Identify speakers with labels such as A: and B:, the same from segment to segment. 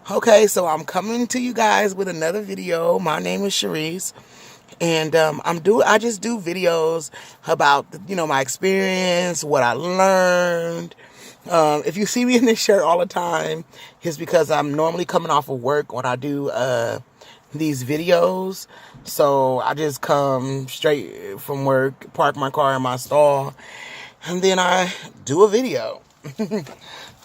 A: Okay, so I'm coming to you guys with another video. My name is Sharice, and I just do videos about my experience, what I learned. If you see me in this shirt all the time, it's because I'm normally coming off of work when I do these videos. So I just come straight from work, park my car in my stall, and then I do a video.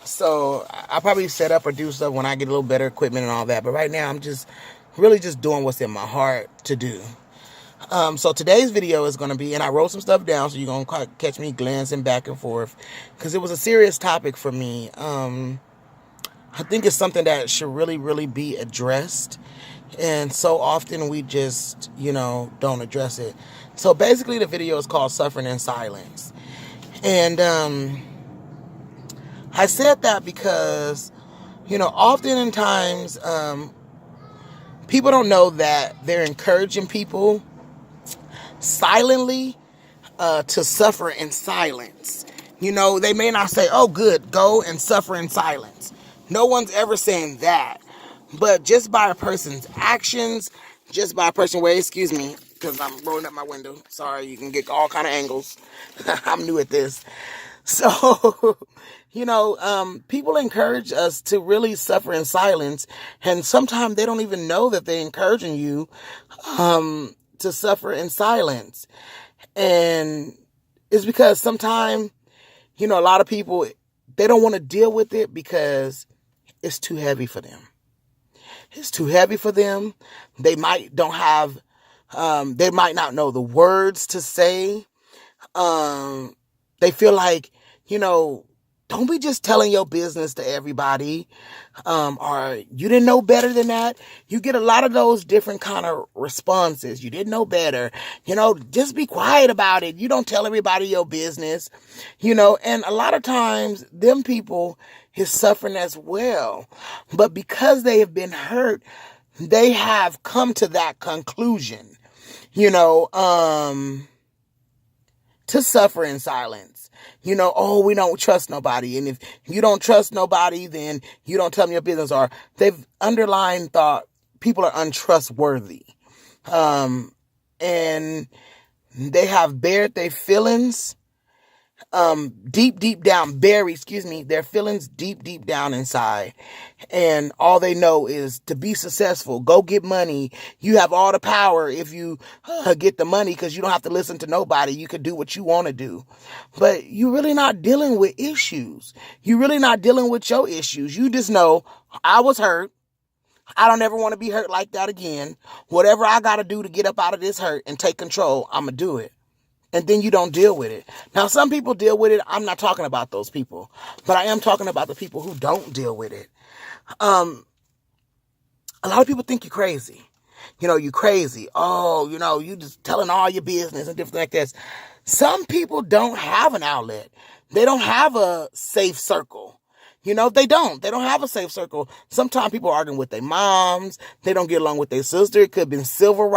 A: So I probably set up or do stuff when I get a little better equipment and all that. But right now I'm just really just doing what's in my heart to do. So today's video is going to be, and I wrote some stuff down, so you're going to catch me glancing back and forth because it was a serious topic for me. I think it's something that should really, really be addressed. And so often we just, don't address it. So basically the video is called Suffering in Silence. And I said that because, oftentimes people don't know that they're encouraging people silently to suffer in silence. They may not say, oh, good, go and suffer in silence. No one's ever saying that. But just by a person's actions, just by a person, wait, excuse me, because I'm rolling up my window. Sorry, you can get all kind of angles. I'm new at this. So, people encourage us to really suffer in silence. And sometimes they don't even know that they're encouraging you to suffer in silence. And it's because sometimes, a lot of people, they don't want to deal with it because it's too heavy for them. It's too heavy for them. They might they might not know the words to say. They feel like, don't be just telling your business to everybody. Or you didn't know better than that. You get a lot of those different kind of responses. You didn't know better. Just be quiet about it. You don't tell everybody your business, and a lot of times them people is suffering as well. But because they have been hurt, they have come to that conclusion, to suffer in silence. Oh, we don't trust nobody. And if you don't trust nobody, then you don't tell them your business. Or they've underlined thought people are untrustworthy. And they have bared their feelings, deep down, their feelings deep down inside. And all they know is to be successful, go get money. You have all the power if you get the money because you don't have to listen to nobody. You can do what you want to do. But you're really not dealing with issues. You're really not dealing with your issues. You just know, I was hurt. I don't ever want to be hurt like that again. Whatever I got to do to get up out of this hurt and take control, I'm going to do it. And then you don't deal with it. Now, some people deal with it. I'm not talking about those people, but I am talking about the people who don't deal with it. A lot of people think you're crazy. You're crazy. Oh, you just telling all your business and different like this. Some people don't have an outlet. They don't have a safe circle. They don't have a safe circle. Sometimes people are arguing with their moms. They don't get along with their sister. It could have been sibling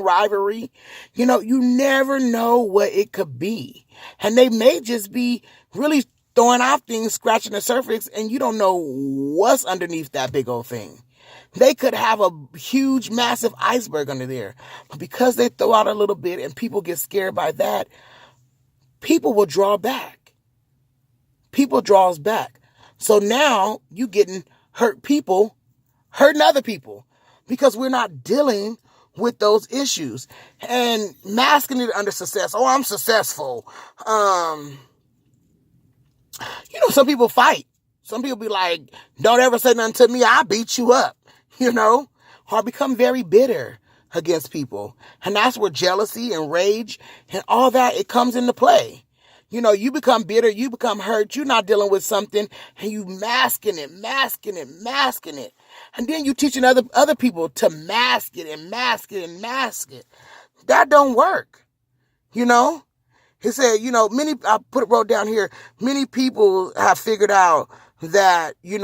A: rivalry. You never know what it could be. And they may just be really throwing out things, scratching the surface, and you don't know what's underneath that big old thing. They could have a huge, massive iceberg under there. But because they throw out a little bit and people get scared by that, people will draw back. People draws back. So now you getting hurt people, hurting other people because we're not dealing with those issues and masking it under success. Oh, I'm successful. Some people fight. Some people be like, don't ever say nothing to me. I'll beat you up, or become very bitter against people. And that's where jealousy and rage and all that, it comes into play. You become bitter, you become hurt, you're not dealing with something, and you masking it. And then you teaching other people to mask it and mask it and mask it. That don't work. He said, wrote down here, many people have figured out that, let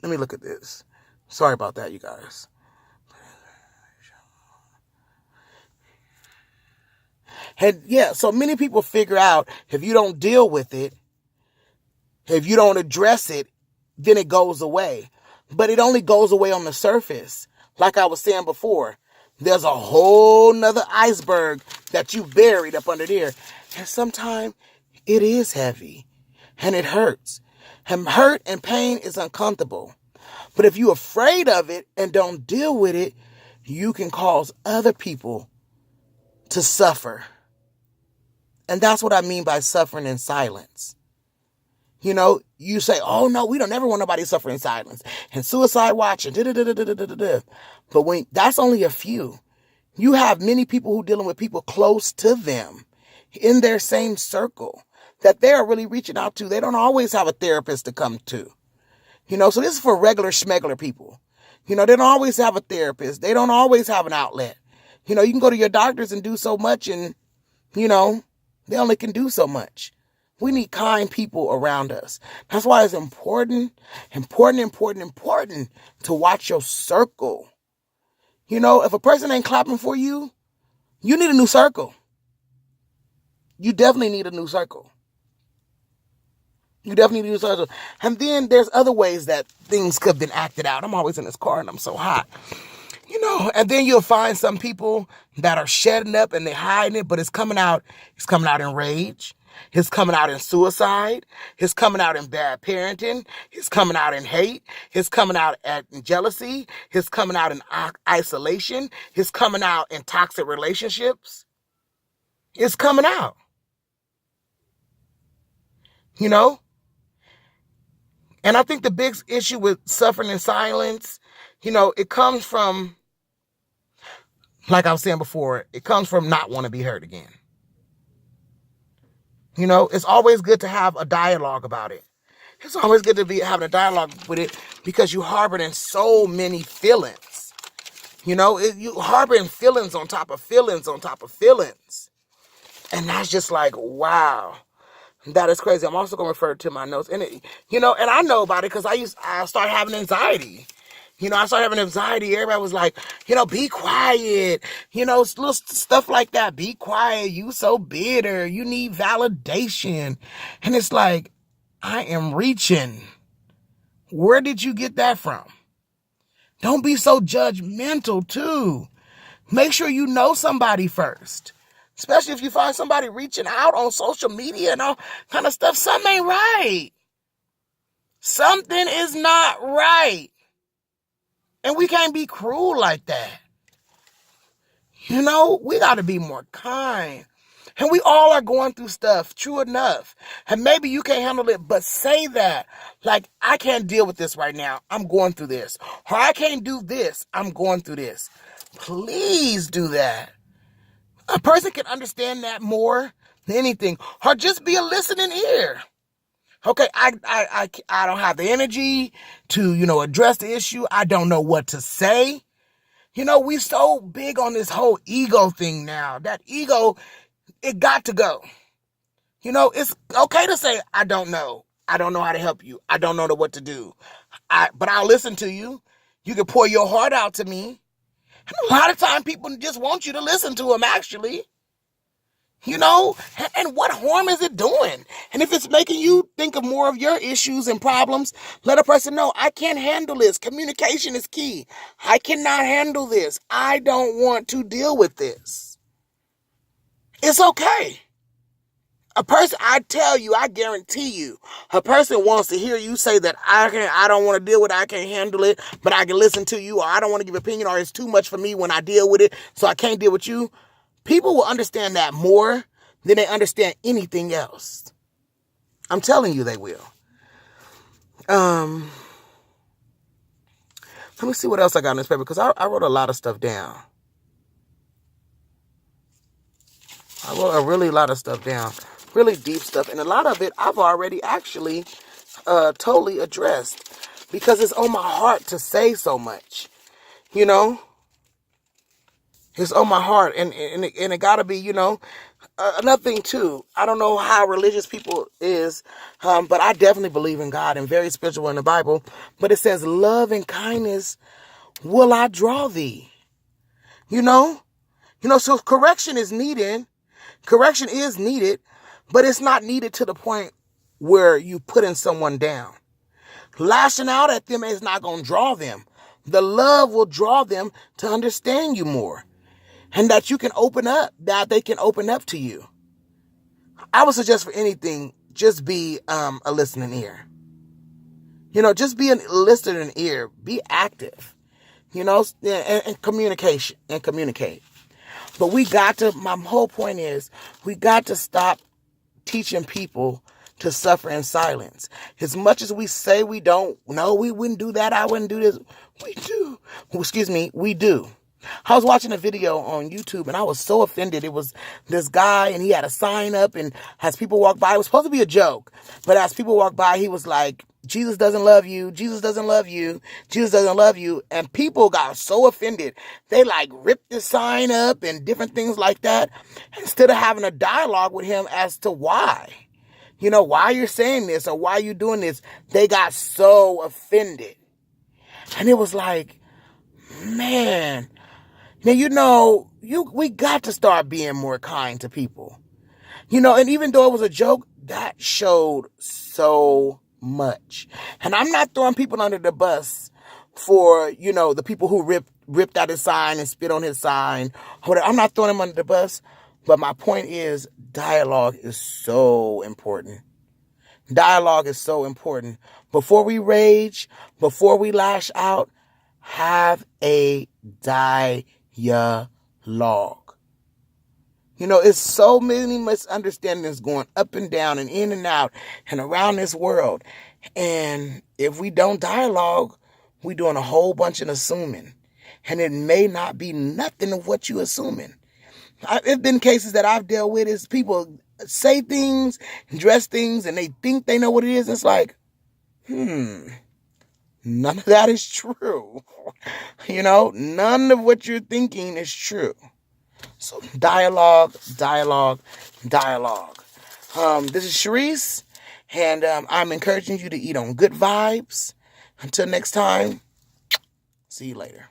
A: me look at this. Sorry about that, you guys. And yeah, so many people figure out if you don't deal with it, If you don't address it, then it goes away. But it only goes away on the surface. Like I was saying before, there's a whole nother iceberg that you buried up under there. And sometimes it is heavy and it hurts. And hurt and pain is uncomfortable. But if you're afraid of it and don't deal with it, you can cause other people to suffer. And that's what I mean by suffering in silence. You know, you say, oh no, we don't ever want nobody to suffer in silence. And suicide watching. But when that's only a few. You have many people who are dealing with people close to them in their same circle that they're really reaching out to. They don't always have a therapist to come to. You know, so this is for regular schmegular people. You know, they don't always have a therapist. They don't always have an outlet. You know, you can go to your doctors and do so much and, you know, they only can do so much. We need kind people around us. That's why it's important to watch your circle. You know, if a person ain't clapping for you, you need a new circle. You definitely need a new circle. And then there's other ways that things could have been acted out. I'm always in this car and I'm so hot. You know, and then you'll find some people that are shedding up and they're hiding it, but it's coming out. It's coming out in rage. It's coming out in suicide. It's coming out in bad parenting. It's coming out in hate. It's coming out in jealousy. It's coming out in isolation. It's coming out in toxic relationships. It's coming out. You know? And I think the big issue with suffering in silence, you know, it comes from, like I was saying before, it comes from not wanting to be heard again. You know, it's always good to have a dialogue about it. It's always good to be having a dialogue with it because you harbor in so many feelings. You know, you harboring feelings on top of feelings on top of feelings. And that's just like, wow, that is crazy. I'm also going to refer to my notes. And, you know, and I know about it because I started having anxiety. You know, I started having anxiety. Everybody was like, you know, be quiet. You know, little stuff like that. Be quiet. You so bitter. You need validation. And it's like, I am reaching. Where did you get that from? Don't be so judgmental, too. Make sure you know somebody first. Especially if you find somebody reaching out on social media and all kind of stuff. Something ain't right. Something is not right. And we can't be cruel like that. You know, we got to be more kind. And we all are going through stuff, true enough. And maybe you can't handle it, but say that. Like, I can't deal with this right now. I'm going through this. Or I can't do this. I'm going through this. Please do that. A person can understand that more than anything. Or just be a listening ear. Okay, I don't have the energy to, you know, address the issue. I don't know what to say. You know, we so big on this whole ego thing now. That ego, it got to go. You know, it's okay to say, I don't know. I don't know how to help you. I don't know what to do. But I'll listen to you. You can pour your heart out to me. And a lot of times people just want you to listen to them, actually. You know, and what harm is it doing? And if it's making you think of more of your issues and problems, let a person know, I can't handle this. Communication is key. I cannot handle this. I don't want to deal with this. It's okay. A person, I tell you, I guarantee you, a person wants to hear you say that I don't want to deal with it, I can't handle it, but I can listen to you, or I don't want to give opinion, or it's too much for me when I deal with it, so I can't deal with you. People will understand that more than they understand anything else. I'm telling you they will. Let me see what else I got in this paper, because I wrote a lot of stuff down. I wrote a really lot of stuff down. Really deep stuff. And a lot of it I've already actually totally addressed. Because it's on my heart to say so much. You know? It's on my heart, and it gotta be, you know, another thing too. I don't know how religious people is, but I definitely believe in God and very spiritual in the Bible. But it says, love and kindness will I draw thee. You know, so correction is needed. Correction is needed, but it's not needed to the point where you putting someone down. Lashing out at them is not going to draw them. The love will draw them to understand you more, and that you can open up, that they can open up to you. I would suggest for anything, just be a listening ear. Just be a listening ear. Be active, and communication and communicate. But my whole point is, we got to stop teaching people to suffer in silence. As much as we say we don't, no, we wouldn't do that, I wouldn't do this, we do. We do. I was watching a video on YouTube and I was so offended. It was this guy and he had a sign up, and as people walked by, it was supposed to be a joke, but as people walked by, he was like, Jesus doesn't love you. Jesus doesn't love you. Jesus doesn't love you. And people got so offended. They ripped the sign up and different things like that, instead of having a dialogue with him as to why. Why you're saying this or why you're doing this. They got so offended. And it was like, man, now, we got to start being more kind to people. And even though it was a joke, that showed so much. And I'm not throwing people under the bus for, the people who ripped out his sign and spit on his sign. I'm not throwing them under the bus. But my point is, dialogue is so important. Dialogue is so important. Before we rage, before we lash out, have a dialogue. It's so many misunderstandings going up and down and in and out and around this world. And if we don't dialogue, we're doing a whole bunch of assuming. And it may not be nothing of what you're assuming. It's been cases that I've dealt with is people say things, dress things, and they think they know what it is. It's like, none of that is true. None of what you're thinking is true. So dialogue. This is Sharice, and I'm encouraging you to eat on good vibes. Until next time, see you later.